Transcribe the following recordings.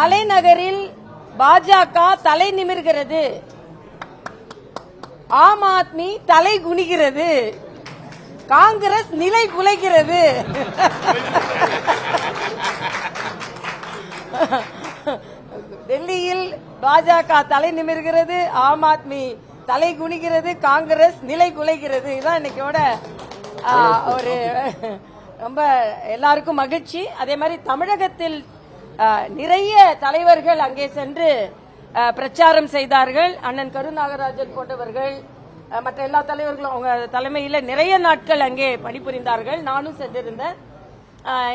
தலைநகரில் பாஜக தலை நிமிர்கிறது, ஆம் ஆத்மி தலை குனிகிறது, காங்கிரஸ் நிலை குலைகிறது. டெல்லியில் பாஜக தலை நிமிர்கிறது, ஆம் ஆத்மி தலை குனிகிறது, காங்கிரஸ் நிலை குலைகிறது. இதுதான் இன்னைக்கோட ஒரு ரொம்ப எல்லாருக்கும் மகிழ்ச்சி. அதே மாதிரி தமிழகத்தில் நிறைய தலைவர்கள் அங்கே சென்று பிரச்சாரம் செய்தார்கள். அண்ணன் கருநாகராஜன் போன்றவர்கள், மற்ற எல்லா தலைவர்களும் அவங்க தலைமையில் நிறைய நாட்கள் அங்கே பணிபுரிந்தார்கள். நானும் சென்றிருந்தேன்.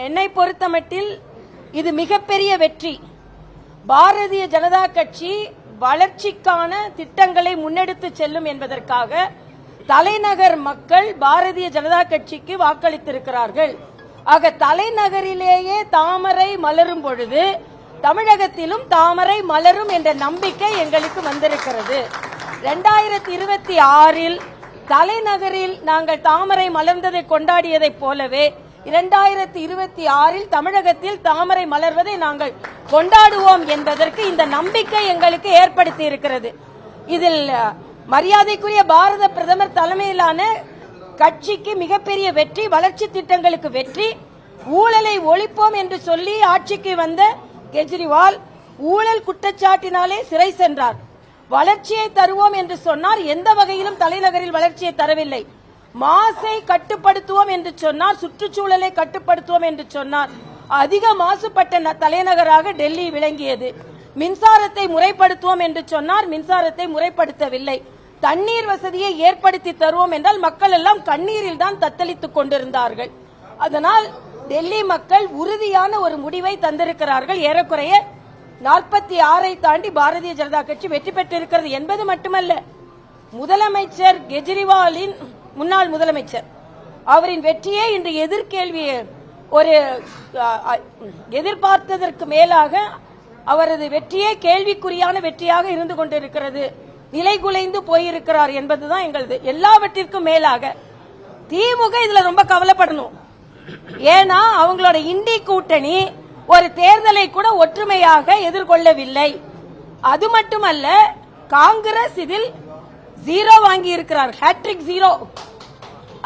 என்னை பொறுத்தமட்டில் இது மிகப்பெரிய வெற்றி. பாரதிய ஜனதா கட்சி வளர்ச்சிக்கான திட்டங்களை முன்னெடுத்து செல்லும் என்பதற்காக தலைநகர் மக்கள் பாரதிய ஜனதா கட்சிக்கு வாக்களித்திருக்கிறார்கள். ஆக தலைநகரிலேயே தாமரை மலரும் பொழுது தமிழகத்திலும் தாமரை மலரும் என்ற நம்பிக்கை எங்களுக்கு வந்திருக்கிறது. 2026 தலைநகரில் நாங்கள் தாமரை மலர்ந்ததை கொண்டாடியதைப் போலவே 2026 தமிழகத்தில் தாமரை மலர்வதை நாங்கள் கொண்டாடுவோம் என்பதற்கு இந்த நம்பிக்கை எங்களுக்கு ஏற்படுத்தி இருக்கிறது. இதில் மரியாதைக்குரிய பாரத பிரதமர் தலைமையிலான கட்சிக்கு மிகப்பெரிய வெற்றி, வளர்ச்சி திட்டங்களுக்கு வெற்றி. ஊழலை ஒழிப்போம் என்று சொல்லி ஆட்சிக்கு வந்த கெஜ்ரிவால் ஊழல் குற்றச்சாட்டினாலே சிறை சென்றார். வளர்ச்சியை தருவோம் என்று சொன்னார், எந்த வகையிலும் தலைநகரில் வளர்ச்சியை தரவில்லை. மாசை கட்டுப்படுத்துவோம் என்று சொன்னார், சுற்றுச்சூழலை கட்டுப்படுத்துவோம் என்று சொன்னார். அதிக மாசுபட்ட தலைநகராக டெல்லி விளங்கியது. மின்சாரத்தை முறைப்படுத்துவோம் என்று சொன்னார், மின்சாரத்தை முறைப்படுத்தவில்லை. தண்ணீர் வசதியை ஏற்படுத்தி தருவோம் என்றால் மக்கள் எல்லாம் கண்ணீரில் தான் தத்தளித்துக் கொண்டிருந்தார்கள். அதனால் டெல்லி மக்கள் உறுதியான ஒரு முடிவை தந்திருக்கிறார்கள். ஏறக்குறைய 46 தாண்டி பாரதிய ஜனதா கட்சி வெற்றி பெற்றிருக்கிறது என்பது மட்டுமல்ல, முதலமைச்சர் கெஜ்ரிவாலின் முன்னாள் முதலமைச்சர் அவரின் வெற்றியே இன்று எதிர்கேள்வி, ஒரு எதிர்பார்த்ததற்கு மேலாக அவரது வெற்றியே கேள்விக்குறியான வெற்றியாக இருந்து கொண்டிருக்கிறது. நிலை குலைந்து போயிருக்கிறார் என்பதுதான் எங்களது. எல்லாவற்றிற்கும் மேலாக திமுக இதுல ரொம்ப கவலைப்படணும். ஏன்னா அவங்களோட இண்டி கூட்டணி ஒரு தேர்தலை கூட ஒற்றுமையாக எதிர்கொள்ளவில்லை. அது மட்டுமல்ல, காங்கிரஸ் இதில் 0 வாங்கி இருக்கிறார், ஹேட்ரிக் 0.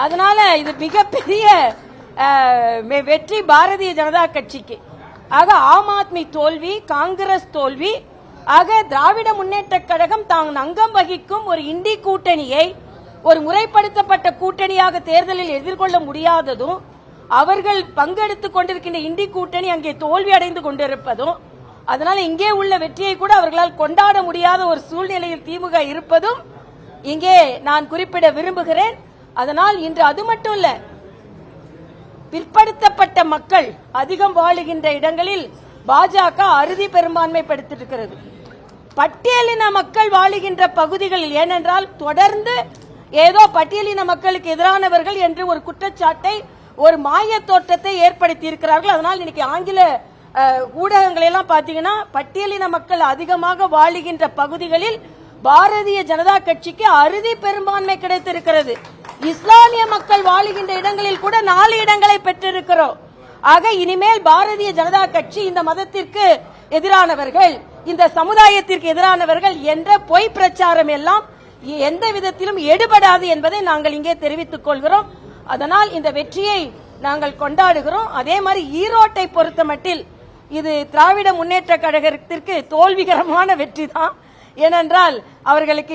அதனால இது மிகப்பெரிய வெற்றி பாரதிய ஜனதா கட்சிக்கு. ஆக ஆம் ஆத்மி தோல்வி, காங்கிரஸ் தோல்வி. ஆக திராவிட முன்னேற்ற கழகம் தான் அங்கம் வகிக்கும் ஒரு இண்டி கூட்டணியை ஒரு முறைப்படுத்தப்பட்ட கூட்டணியாக தேர்தலில் எதிர்கொள்ள முடியாததும், அவர்கள் பங்கெடுத்துக் கொண்டிருக்கின்ற இண்டி கூட்டணி அங்கே தோல்வி அடைந்து கொண்டிருப்பதும், அதனால இங்கே உள்ள வெற்றியை கூட அவர்களால் கொண்டாட முடியாத ஒரு சூழ்நிலையில் திமுக இருப்பதும் இங்கே நான் குறிப்பிட விரும்புகிறேன். அதனால் இன்று அது மட்டும் இல்ல, பிற்படுத்தப்பட்ட மக்கள் அதிகம் வாழுகின்ற இடங்களில் பாஜக அறுதி பெரும்பான்மை படுத்திருக்கிறது. பட்டியலின மக்கள் வாழுகின்ற பகுதிகளில், ஏனென்றால் தொடர்ந்து ஏதோ பட்டியலின மக்களுக்கு எதிரானவர்கள் என்று ஒரு குற்றச்சாட்டை, ஒரு மாய தோற்றத்தை ஏற்படுத்தி இருக்கிறார்கள். அதனால் இன்னைக்கு ஆங்கில ஊடகங்கள் எல்லாம் பாத்தீங்கன்னா, பட்டியலின மக்கள் அதிகமாக வாழுகின்ற பகுதிகளில் பாரதிய ஜனதா கட்சிக்கு அறுதி பெரும்பான்மை கிடைத்திருக்கிறது. இஸ்லாமிய மக்கள் வாழுகின்ற இடங்களில் கூட 4 இடங்களை பெற்றிருக்கிறோம். ஆக இனிமேல் பாரதிய ஜனதா கட்சி இந்த மதத்திற்கு எதிரானவர்கள், இந்த சமுதாயத்திற்கு எதிரானவர்கள் என்ற பொய் பிரச்சாரம் எல்லாம் எந்த விதத்திலும் எடுபடாது என்பதை நாங்கள் இங்கே தெரிவித்துக் கொள்கிறோம். அதனால் இந்த வெற்றியை நாங்கள் கொண்டாடுகிறோம். அதே மாதிரி ஈரோட்டை பொறுத்தமட்டில் இது திராவிட முன்னேற்ற கழகத்திற்கு தோல்விகரமான வெற்றி தான். ஏனென்றால் அவர்களுக்கு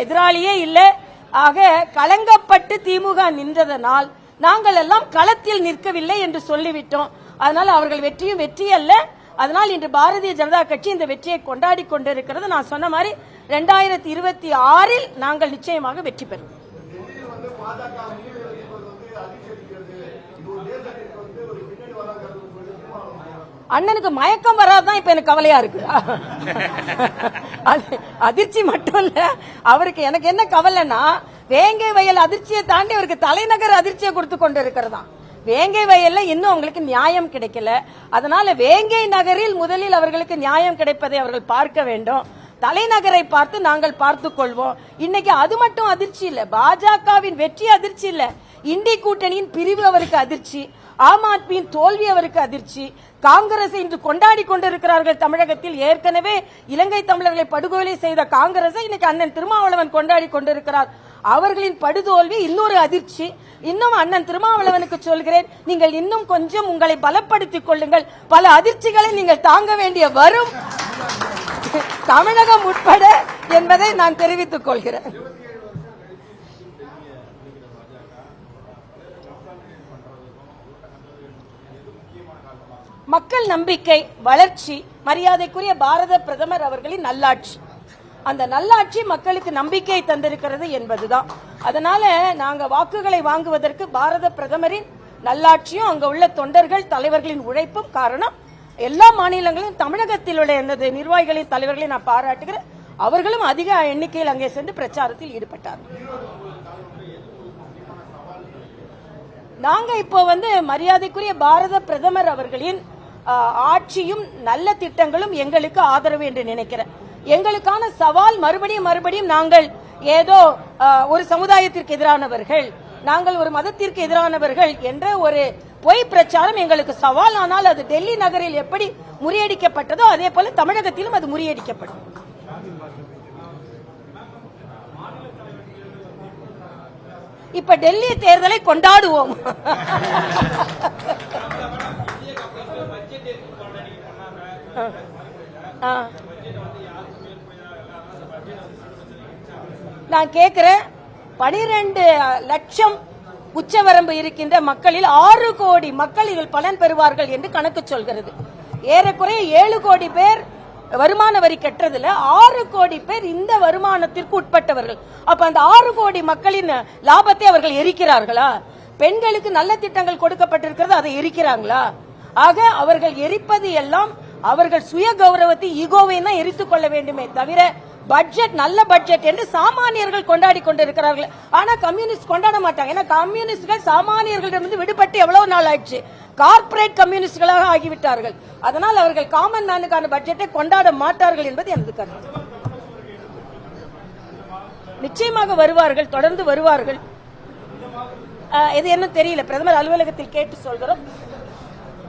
எதிராளியே இல்லை. ஆக கலங்கப்பட்டு திமுக நின்றதனால் நாங்கள் எல்லாம் களத்தில் நிற்கவில்லை என்று சொல்லிவிட்டோம். அதனால் அவர்கள் வெற்றியும் வெற்றி அல்ல. அதனால் இன்று பாரதிய ஜனதா கட்சி இந்த வெற்றியை கொண்டாடி கொண்டிருக்கிறது. நான் சொன்ன மாதிரி 2026 நாங்கள் நிச்சயமாக வெற்றி பெறுவோம். அண்ணனுக்கு மயக்கம் வராதான் இப்ப எனக்கு கவலையா இருக்கு. அதிர்ச்சி மட்டும் இல்ல அவருக்கு. எனக்கு என்ன கவலைன்னா, வேங்கை வயல் அதிர்ச்சியை தாண்டி அவருக்கு தலைநகர் அதிர்ச்சியை கொடுத்து கொண்டு இருக்கிறதா. வேங்கை வயல்ல இன்னும் அவங்களுக்கு நியாயம் கிடைக்கல. அதனால வேங்கை நகரில் முதலில் அவர்களுக்கு நியாயம் கிடைப்பதை அவர்கள் பார்க்க வேண்டும். தலைநகரை பார்த்து நாங்கள் பார்த்துக் கொள்வோம். இன்னைக்கு அது மட்டும் அதிர்ச்சி இல்ல, பாஜகவின் வெற்றி அதிர்ச்சி இல்ல, இண்டி கூட்டணியின் பிரிவு அவருக்கு அதிர்ச்சி. ஆம் ஆத்மியின் தோல்வி அவருக்கு அதிர்ச்சி. காங்கிரஸ் இன்று கொண்டாடி கொண்டிருக்கிறார்கள் தமிழகத்தில். ஏற்கனவே இலங்கை தமிழர்களை படுகொலை செய்த காங்கிரஸை இன்னைக்கு அண்ணன் திருமாவளவன் கொண்டாடி கொண்டிருக்கிறார். அவர்களின் படுதோல்வி இன்னொரு அதிர்ச்சி. இன்னும் அண்ணன் திருமாவளவனுக்கு சொல்கிறேன், நீங்கள் இன்னும் கொஞ்சம் உங்களை பலப்படுத்திக் கொள்ளுங்கள். பல அதிர்ச்சிகளை நீங்கள் தாங்க வேண்டிய வரும் தமிழகம் உட்பட என்பதை நான் தெரிவித்துக் கொள்கிறேன். மக்கள் நம்பிக்கை, வளர்ச்சி, மரியாதைக்குரிய பாரத பிரதமர் அவர்களின் நல்லாட்சி. அந்த நல்லாட்சி மக்களுக்கு நம்பிக்கையை தந்திருக்கிறது என்பதுதான். அதனால நாங்க வாக்குகளை வாங்குவதற்கு பாரத பிரதமரின் நல்லாட்சியும் அங்க உள்ள தொண்டர்கள் தலைவர்களின் உழைப்பும் காரணம். எல்லா மாநிலங்களிலும் தமிழகத்தில் உள்ள எனது நிர்வாகிகளின் தலைவர்களை நான் பாராட்டுகிறேன். அவர்களும் அதிக எண்ணிக்கையில் அங்கே சென்று பிரச்சாரத்தில் ஈடுபட்டார்கள். நாங்க இப்போ மரியாதைக்குரிய பாரத பிரதமர் அவர்களின் ஆட்சியும் நல்ல திட்டங்களும் எங்களுக்கு ஆதரவு என்று நினைக்கிறேன். எங்களுக்கான சவால் மறுபடியும் நாங்கள் ஏதோ ஒரு சமுதாயத்திற்கு எதிரானவர்கள், நாங்கள் ஒரு மதத்திற்கு எதிரானவர்கள் என்ற ஒரு பொய் பிரச்சாரம் எங்களுக்கு சவால். ஆனால் அது டெல்லி நகரில் எப்படி முறியடிக்கப்பட்டதோ அதே போல தமிழகத்திலும் அது முறியடிக்கப்படும். இப்ப டெல்லி தேர்தலை கொண்டாடுவோம். நான் கேட்கிறேன், 12 லட்சம் உச்சவரம்பு இருக்கின்ற மக்களில் 6 கோடி மக்கள் இதில் பலன் பெறுவார்கள் என்று கணக்கு சொல்கிறது. ஏறக்குறைய 7 கோடி பேர் வருமான வரி கட்டுறதுல 6 கோடி பேர் இந்த வருமானத்திற்கு உட்பட்டவர்கள். அப்ப அந்த 6 கோடி மக்களின் லாபத்தை அவர்கள் எரிக்கிறார்களா? பெண்களுக்கு நல்ல திட்டங்கள் கொடுக்கப்பட்டிருக்கிறது, அதை எரிக்கிறாங்களா? ஆக அவர்கள் எரிப்பது எல்லாம் அவர்கள் சுய கௌரவத்தை, ஈகோவை தான் எரித்துக் கொள்ள வேண்டுமே தவிர பட்ஜெட் நல்ல பட்ஜெட் என்று சாமானியர்கள் கொண்டாடி கொண்டிருக்கிறார்கள். ஆனா கம்யூனிஸ்ட் கொண்டாட மாட்டாங்க. ஏன்னா கம்யூனிஸ்ட்கள் சாமானியர்களிடமிருந்து விடுபட்டு எவ்வளவு நாள் ஆயிடுச்சு, கார்ப்பரேட் கம்யூனிஸ்ட்களாக ஆகிவிட்டார்கள். அதனால் அவர்கள் காமன் மேனுக்கான பட்ஜெட்டை கொண்டாட மாட்டார்கள் என்பது எனது கருத்து. நிச்சயமாக வருவார்கள், தொடர்ந்து வருவார்கள். இது என்ன தெரியல, பிரதமர் அலுவலகத்தில் கேட்டு சொல்கிறோம்.